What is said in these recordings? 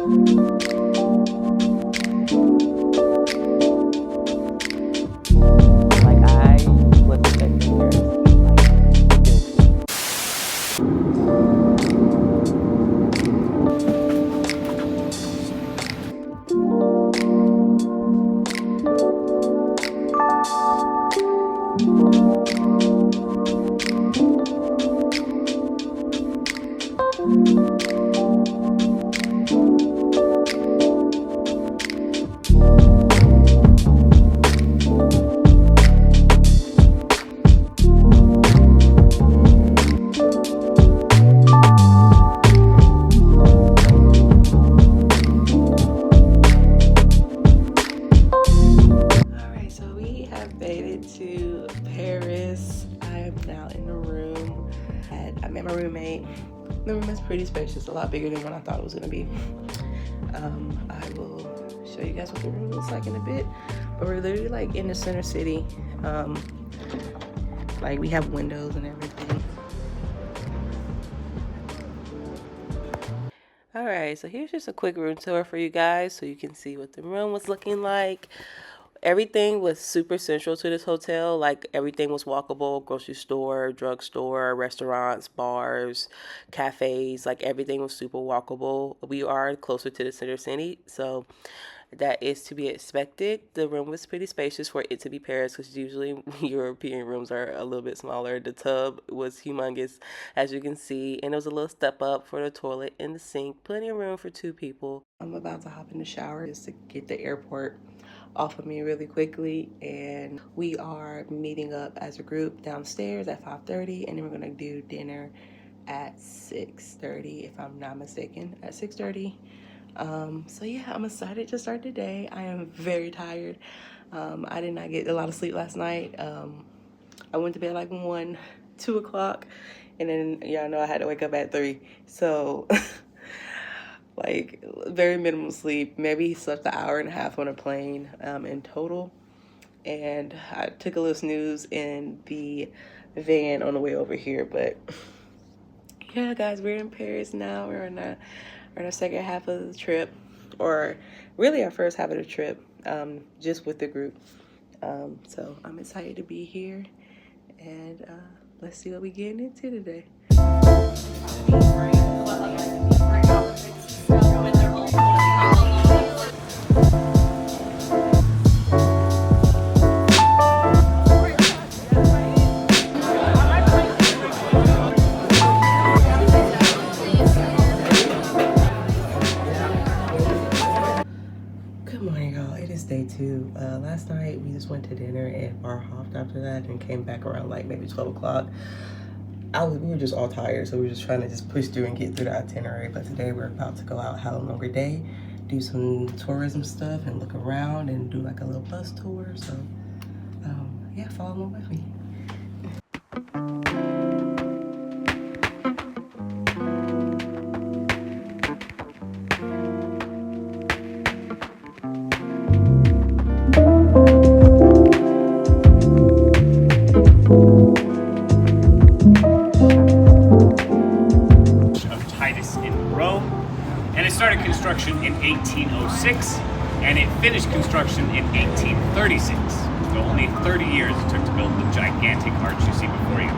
Like I was expecting Paris to be like Alright, so we have made it to Paris. I am now in the room. I met my roommate. The room is pretty spacious, a lot bigger than what I thought it was going to be. I will show you guys what the room looks like in a bit. But we're literally like in the center city. Like we have windows and everything. Alright, so here's just a quick room tour for you guys so you can see what the room was looking like. Everything was super central to this hotel. Like everything was walkable: grocery store, drugstore, restaurants, bars, cafes. Like everything was super walkable. We are closer to the center city, so that is to be expected. The room was pretty spacious for it to be Paris, because usually European rooms are a little bit smaller. The tub was humongous, as you can see, and there was a little step up for the toilet and the sink. Plenty of room for 2 people. I'm about to hop in the shower just to get the airport off of me really quickly, and we are meeting up as a group downstairs at 5:30, and then we're gonna do dinner at 6:30, if I'm not mistaken, at 6:30. So yeah, I'm excited to start the day. I am very tired. I did not get a lot of sleep last night. I went to bed like 1, 2 o'clock, and then y'all know I had to wake up at 3. So like very minimal sleep. Maybe slept an hour and a half on a plane in total. And I took a little snooze in the van on the way over here. But yeah, guys, we're in Paris now. We're in our second half of the trip, or really our first half of the trip, just with the group. So I'm excited to be here, and let's see what we're getting into today. Good morning, y'all. It is day 2. Last night we just went to dinner and bar hopped after that, and came back around like maybe 12 o'clock. We were just all tired, so we were just trying to just push through and get through the itinerary. But today we're about to go out, have a longer day, do some tourism stuff and look around and do like a little bus tour. So yeah, follow along with me. And it started construction in 1806, and it finished construction in 1836. So only 30 years it took to build the gigantic arch you see before you.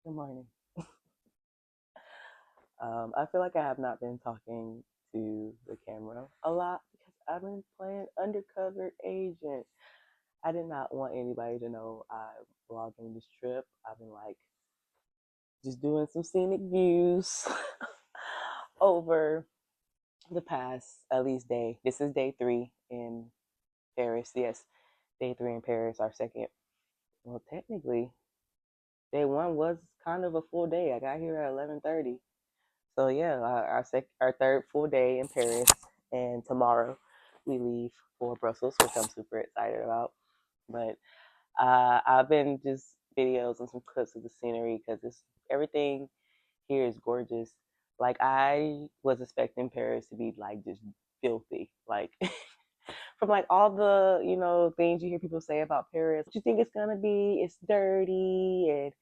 Good morning. I feel like I have not been talking to the camera a lot because I've been playing undercover agent. I did not want anybody to know I'm vlogging this trip. I've been like just doing some scenic views over the past at least day. This is day 3 in Paris. Yes, day 3 in Paris. Our second. Well, technically, day 1 was kind of a full day. I got here at 11:30. So yeah, our third full day in Paris, and tomorrow we leave for Brussels, which I'm super excited about. But I've been just videos and some clips of the scenery because it's everything here is gorgeous. Like I was expecting Paris to be like just filthy, like from like all the things you hear people say about Paris. What you think it's gonna be? It's dirty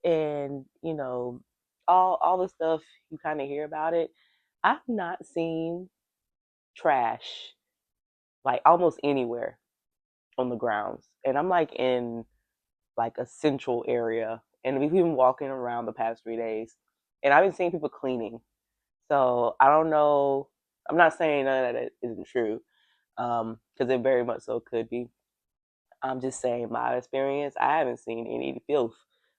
and all the stuff you kind of hear about it. I've not seen trash like almost anywhere on the grounds, and I'm like in like a central area, and we've been walking around the past 3 days, and I've been seeing people cleaning. So I don't know. I'm not saying none of that isn't true, because it very much so could be. I'm just saying my experience. I haven't seen any filth.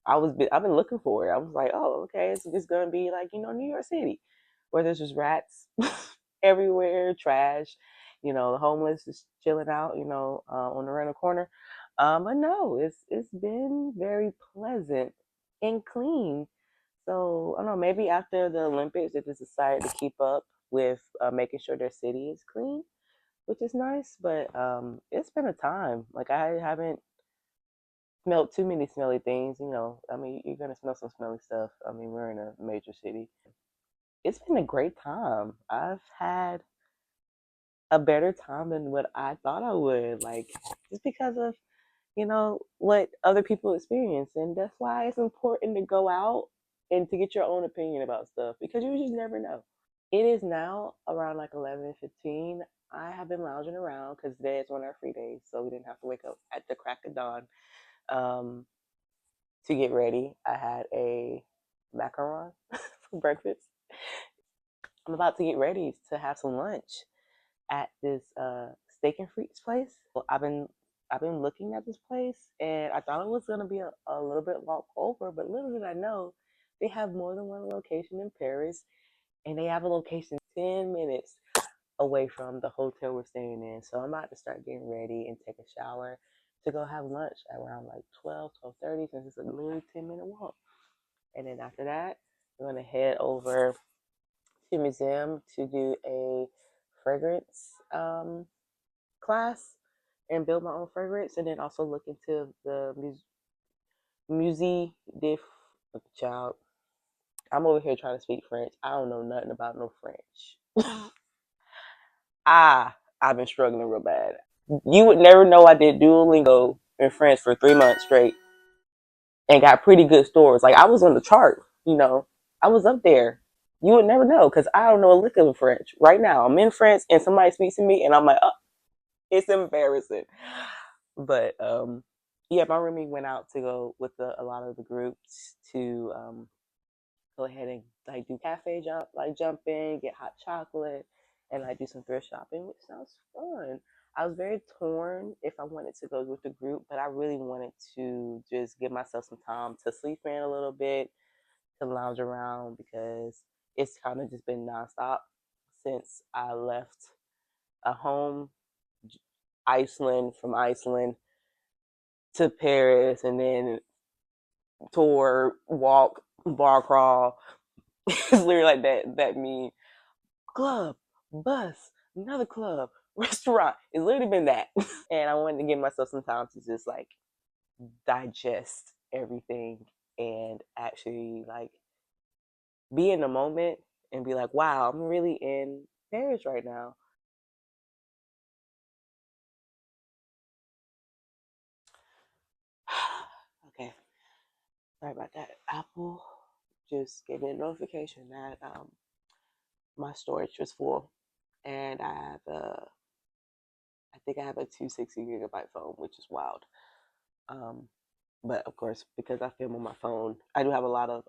I've been looking for it. I was like, oh, okay, it's gonna be like New York City, where there's just rats everywhere, trash. The homeless is chilling out. On the rental corner. But no, it's been very pleasant and clean. So I don't know. Maybe after the Olympics, they just decided to keep up with making sure their city is clean, which is nice. But it's been a time. Like I haven't smelled too many smelly things. I mean, you're gonna smell some smelly stuff. I mean, we're in a major city. It's been a great time. I've had a better time than what I thought I would. Like just because of what other people experience, and that's why it's important to go out and to get your own opinion about stuff because you just never know. It is now around like 11:15. I have been lounging around because today is one of our free days, so we didn't have to wake up at the crack of dawn um, to get ready. I had a macaron for breakfast. I'm about to get ready to have some lunch at this steak and frites place. I've been looking at this place, and I thought it was gonna be a little bit walk over, but little did I know they have more than one location in Paris, and they have a location 10 minutes away from the hotel we're staying in. So I'm about to start getting ready and take a shower to go have lunch at around like 12:30, since it's a literally 10-minute walk. And then after that, we're gonna head over to museum to do a fragrance class and build my own fragrance, and then also look into the musée de child. I'm over here trying to speak French. I don't know nothing about no French. I've been struggling real bad. You would never know I did Duolingo in French for 3 months straight and got pretty good scores. Like I was on the chart. I was up there. You would never know because I don't know a lick of French. Right now, I'm in France and somebody speaks to me and I'm like, oh, it's embarrassing. But yeah, my roomie went out to go with a lot of the groups to go ahead and like do cafe jumping, get hot chocolate, and like do some thrift shopping, which sounds fun. I was very torn if I wanted to go with the group, but I really wanted to just give myself some time to sleep in a little bit, to lounge around because it's kind of just been nonstop since I left a home, Iceland, from Iceland to Paris, and then tour, walk, bar crawl. It's literally like that mean club, bus, another club, restaurant. It's literally been that. And I wanted to give myself some time to just like digest everything and actually like be in the moment and be like, wow, I'm really in Paris right now. Okay, sorry about that. Apple just gave me a notification that my storage was full, and I think I have a 260 gigabyte phone, which is wild. Um, But of course, because I film on my phone, I do have a lot of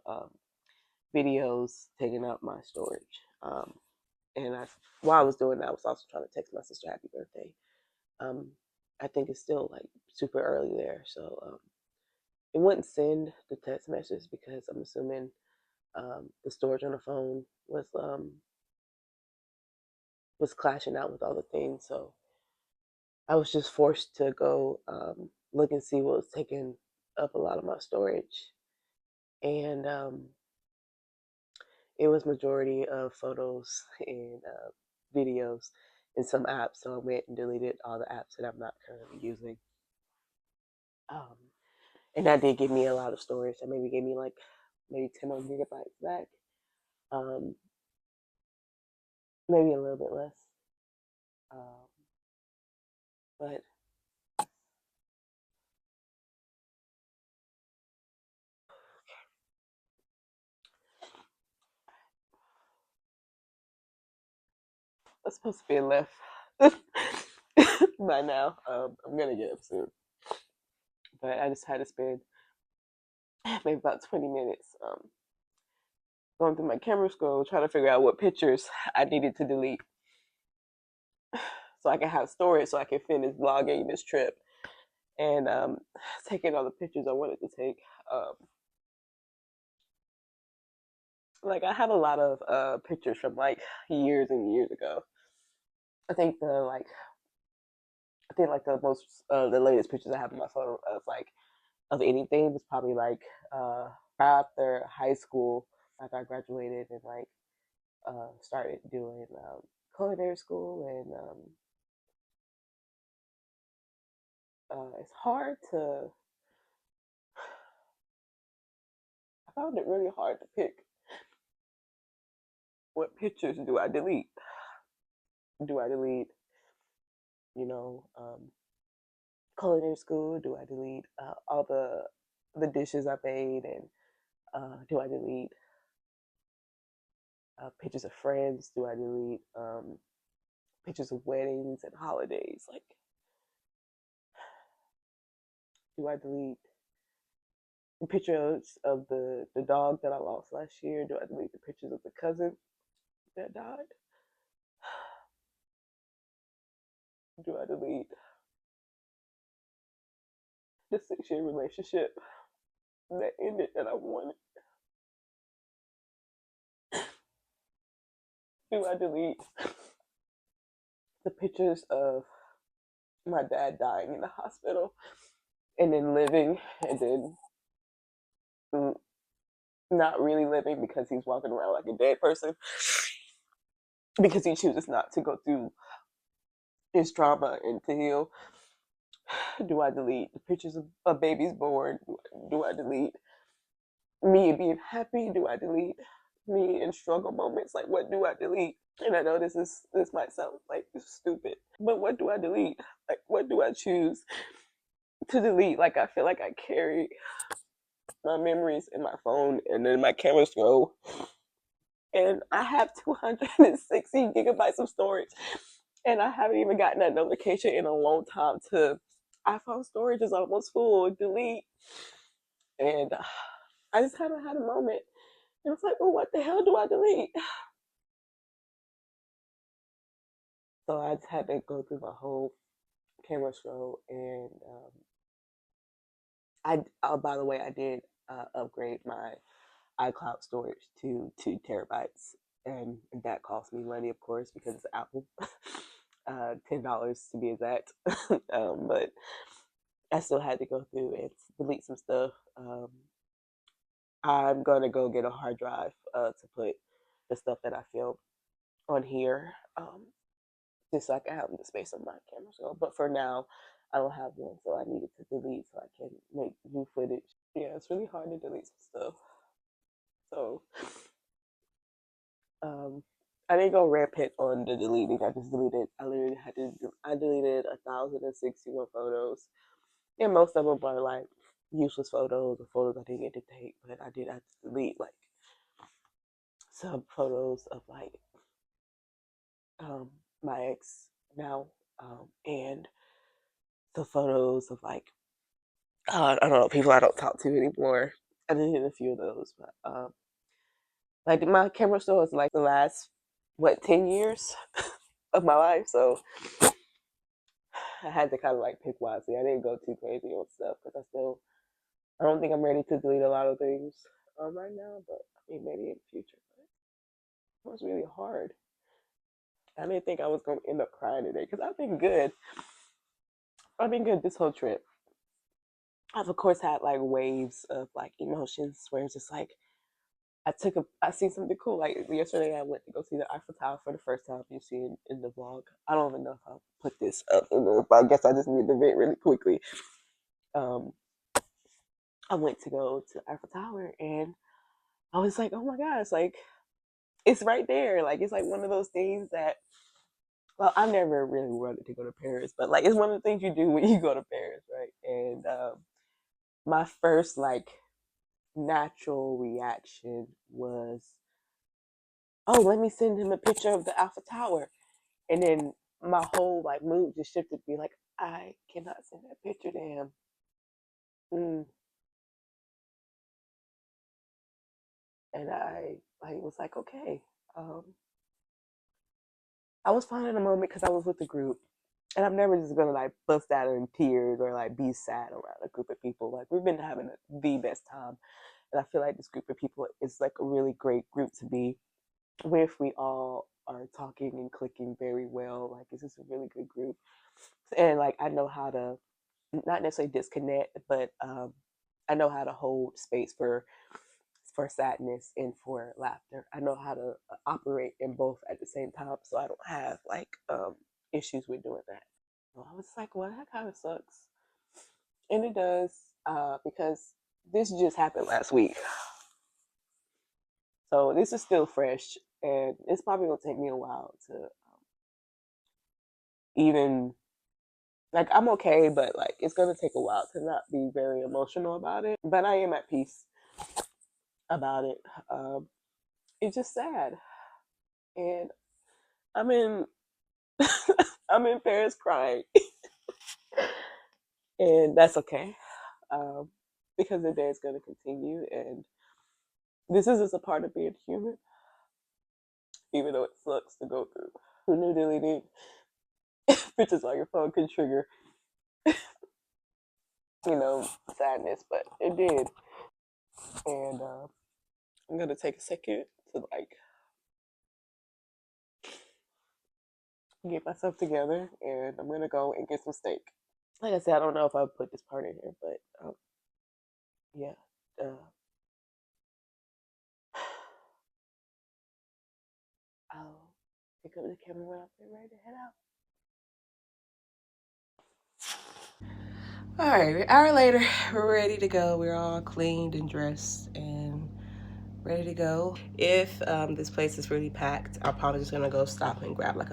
videos taking up my storage. And while I was doing that, I was also trying to text my sister happy birthday. Um, I think it's still like super early there, so it wouldn't send the text message because I'm assuming the storage on the phone was clashing out with all the things. So I was just forced to go look and see what was taking up a lot of my storage, and it was majority of photos and videos in some apps. So I went and deleted all the apps that I'm not currently using. Um, and that did give me a lot of storage. That maybe gave me like maybe 10 more gigabytes back. Um, Maybe a little bit less. Um, but it's supposed to be left by now. I'm gonna get up soon, but I just had to spend maybe about 20 minutes going through my camera scroll, trying to figure out what pictures I needed to delete so I can have storage so I can finish vlogging this trip and taking all the pictures I wanted to take. Um, like I have a lot of pictures from like years and years ago. I think the most the latest pictures I have in my phone of like of anything was probably like uh right after high school, like I graduated and like started doing culinary school, and it's hard to. I found it really hard to pick what pictures do I delete. Do I delete, you know, culinary school? Do I delete all the dishes I made, and do I delete pictures of friends? Do I delete pictures of weddings and holidays? Like, do I delete pictures of the dog that I lost last year? Do I delete the pictures of the cousin that died? Do I delete the 6 year relationship that ended that I wanted? Do I delete the pictures of my dad dying in the hospital and then living and then mm, not really living because he's walking around like a dead person because he chooses not to go through his trauma and to heal? Do I delete the pictures of babies born? Do I delete me being happy? Do I delete me in struggle moments? Like, what do I delete? And I know this might sound like stupid, but what do I delete? Like, what do I choose to delete? Like, I feel like I carry my memories in my phone and then my camera scroll, and I have 260 gigabytes of storage, and I haven't even gotten that notification in a long time. To iPhone storage is almost full. Delete, and I just haven't had a moment. And it's like, well, what the hell do I delete? So I just had to go through my whole camera scroll, and by the way, I did upgrade my iCloud storage to 2 terabytes, and that cost me money, of course, because it's Apple, $10 to be exact. But I still had to go through and delete some stuff. I'm gonna go get a hard drive to put the stuff that I filmed on here, just so I can have the space on my camera. So, but for now, I don't have one, so I needed to delete so I can make new footage. Yeah, it's really hard to delete some stuff. So, um, I didn't go rampant on the deleting. I just deleted. I literally had to. I deleted 1,061 photos, and most of them are like useless photos or photos I didn't get to take. But I did have to delete like some photos of like um, my ex now, and the photos of like I don't know, people I don't talk to anymore. I did hit a few of those, but like my camera store is like the last 10 years of my life, so I had to kind of like pick wisely. I didn't go too crazy on stuff because I don't think I'm ready to delete a lot of things right now, but I mean maybe in the future. But it was really hard. I didn't think I was gonna end up crying today because I've been good. I've been good this whole trip. I've of course had like waves of like emotions where it's just like I seen something cool. Like yesterday, I went to go see the Eiffel Tower for the first time. You see in the vlog. I don't even know if I'll put this up in there, but I guess I just need to vent really quickly. Um, I went to go to Eiffel Tower, and I was like, oh my gosh, like it's right there. Like it's like one of those things that. Well, I never really wanted to go to Paris, but like it's one of the things you do when you go to Paris, right? And my first like natural reaction was, oh, let me send him a picture of the Eiffel Tower. And then my whole like mood just shifted to be like, I cannot send that picture to him. Mm. And I like was like, okay. Um, I was fine in a moment because I was with the group. And I'm never just gonna like bust out in tears or like be sad around a group of people. Like we've been having the best time. And I feel like this group of people is like a really great group to be with. We all are talking and clicking very well. Like it's just a really good group. And like I know how to not necessarily disconnect, but I know how to hold space for sadness and for laughter. I know how to operate in both at the same time, so I don't have like issues with doing that. So I was like, well, that kind of sucks, and it does because this just happened last week, so this is still fresh, and it's probably gonna take me a while to even like I'm okay, but like it's gonna take a while to not be very emotional about it. But I am at peace about it. Um, it's just sad, and I'm in I'm in Paris crying, and that's okay um, because the day is going to continue, and this is just a part of being human, even though it sucks to go through. Who knew deleting pictures on your phone could trigger, sadness, but it did, and I'm gonna take a second to like get myself together, and I'm gonna go and get some steak. Like I said, I don't know if I'll put this part in here, but yeah. I'll pick up the camera when I'm ready to head out. All right, an hour later, we're ready to go. We're all cleaned and dressed and ready to go. If this place is really packed, I'm probably just gonna go stop and grab like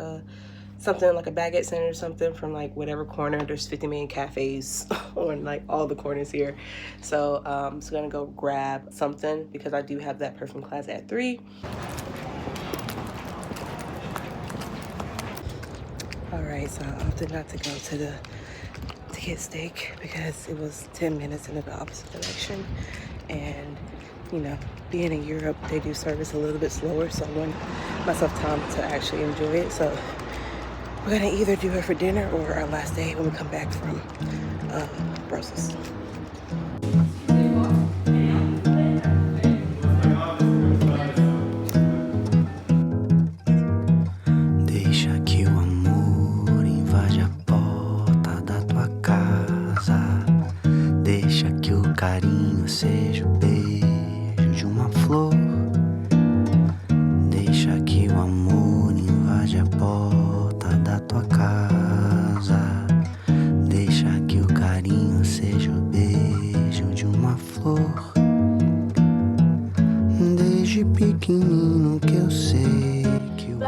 something like a baguette center or something from like whatever corner. There's 50 million cafes on like all the corners here. So I'm just gonna go grab something because I do have that perfume class at 3. All right, so I opted not to go to get steak because it was 10 minutes in the opposite direction, and being in Europe, they do service a little bit slower, so I want myself time to actually enjoy it. So we're gonna either do it for dinner or our last day when we come back from Brussels. Deixa que o amor invade a porta da tua casa. Deixa que o carinho seja o beijo de uma flor. Deixa que o amor invade a porta da tua casa. Deixa que o carinho seja o beijo de uma flor. Desde pequenino que eu sei que o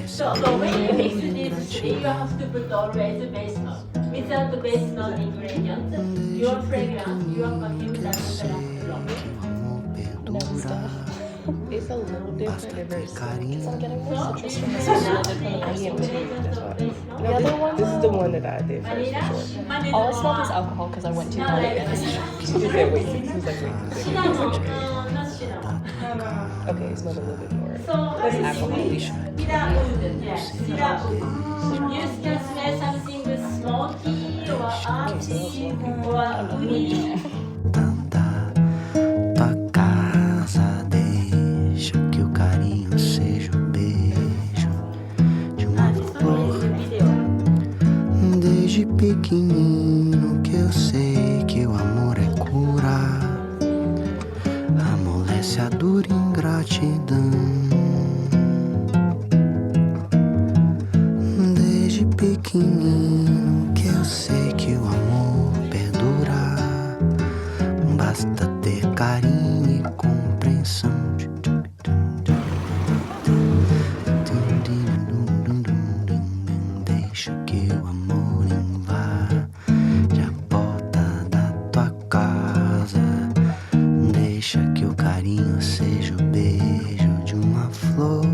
So the way you mix this, you have to put always the base note. Without the base note ingredient, your fragrance, your perfume doesn't last long. amor perdura. It's a little different. They're very similar. Because I'm getting more So, citrus from this one than I did from the I first am one. too. That's why. The No, other one, this is the one that I did first for sure. all I smelled was alcohol because I went too hard at this. She just said wait. She was like wait. She said, wait. Okay. どっちの Okay, it smells a little bit more. So That's alcohol. without wood, yes. Without wood. You can smell something smoky or earthy or woody. Tanta tua casa, deixa que o carinho seja o beijo de uma flor. Desde pequenino que eu sei que o amor é cura, amolece a dura ingratidão. Desde pequenino que eu sei que o amor perdura, basta ter carinho e compreensão. Deixa que o amor invade a porta da tua casa. Deixa que o carinho seja o beijo de uma flor.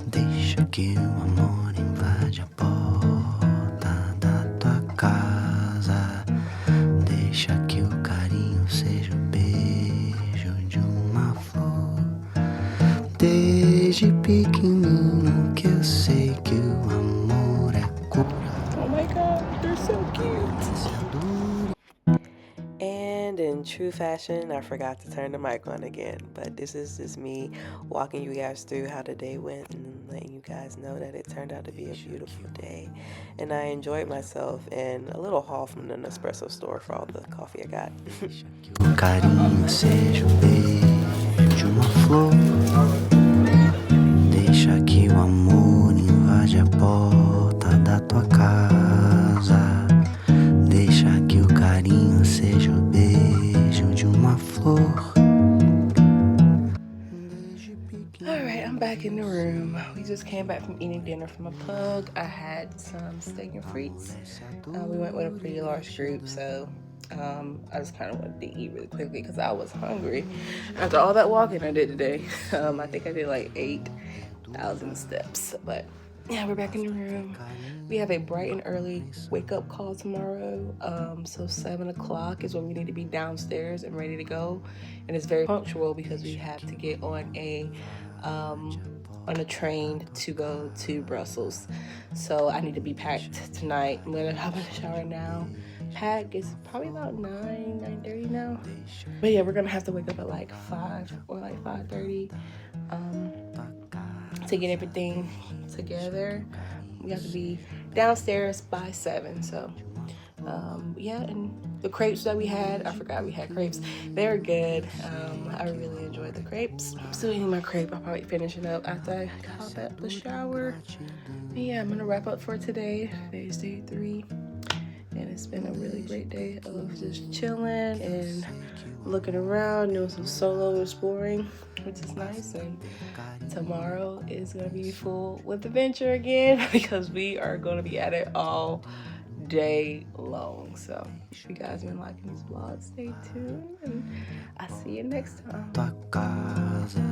Deixa que o amor invade a porta da tua casa. Deixa que o carinho seja o beijo de uma flor. Desde pequenino que eu sei que o amor é cura. Oh my god, they're so cute. And in true fashion, I forgot to turn the mic on again. But this is just me walking you guys through how the day went and letting you guys know that it turned out to be a beautiful day. And I enjoyed myself and a little haul from the Nespresso store for all the coffee I got. Que o carinho seja o beijo de uma flor. Deixa que o amor invade a porta da tua casa. Deixa que o carinho seja o beijo de uma flor. Alright, I'm back in the room. We just came back from eating dinner from a plug. I had some steak and frites. We went with a pretty large group, so I just kind of wanted to eat really quickly because I was hungry after all that walking I did today. I think I did like 8,000 steps, but yeah, we're back in the room. We have a bright and early wake up call tomorrow. So 7 o'clock is when we need to be downstairs and ready to go. And it's very punctual because we have to get on a train to go to Brussels. So I need to be packed tonight. I'm gonna hop in the shower now. Pack is probably about 9:30 now. But yeah, we're gonna have to wake up at like 5 or like 5:30 to get everything together. We have to be downstairs by 7. So yeah, and the crepes that we had, I forgot we had crepes. They're good. I really enjoyed the crepes. I'm still eating my crepe. I'll probably finish it up after I hop out the shower. But yeah, I'm gonna wrap up for today. Today's day 3. And it's been a really great day of just chilling and looking around, doing some solo exploring, which is nice. And tomorrow is gonna be full with adventure again because we are gonna be at it all day long. So if you guys been liking these vlogs, stay tuned and I'll see you next time. Tua casa,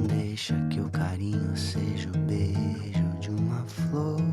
deixa que o carinho seja o beijo de uma flor.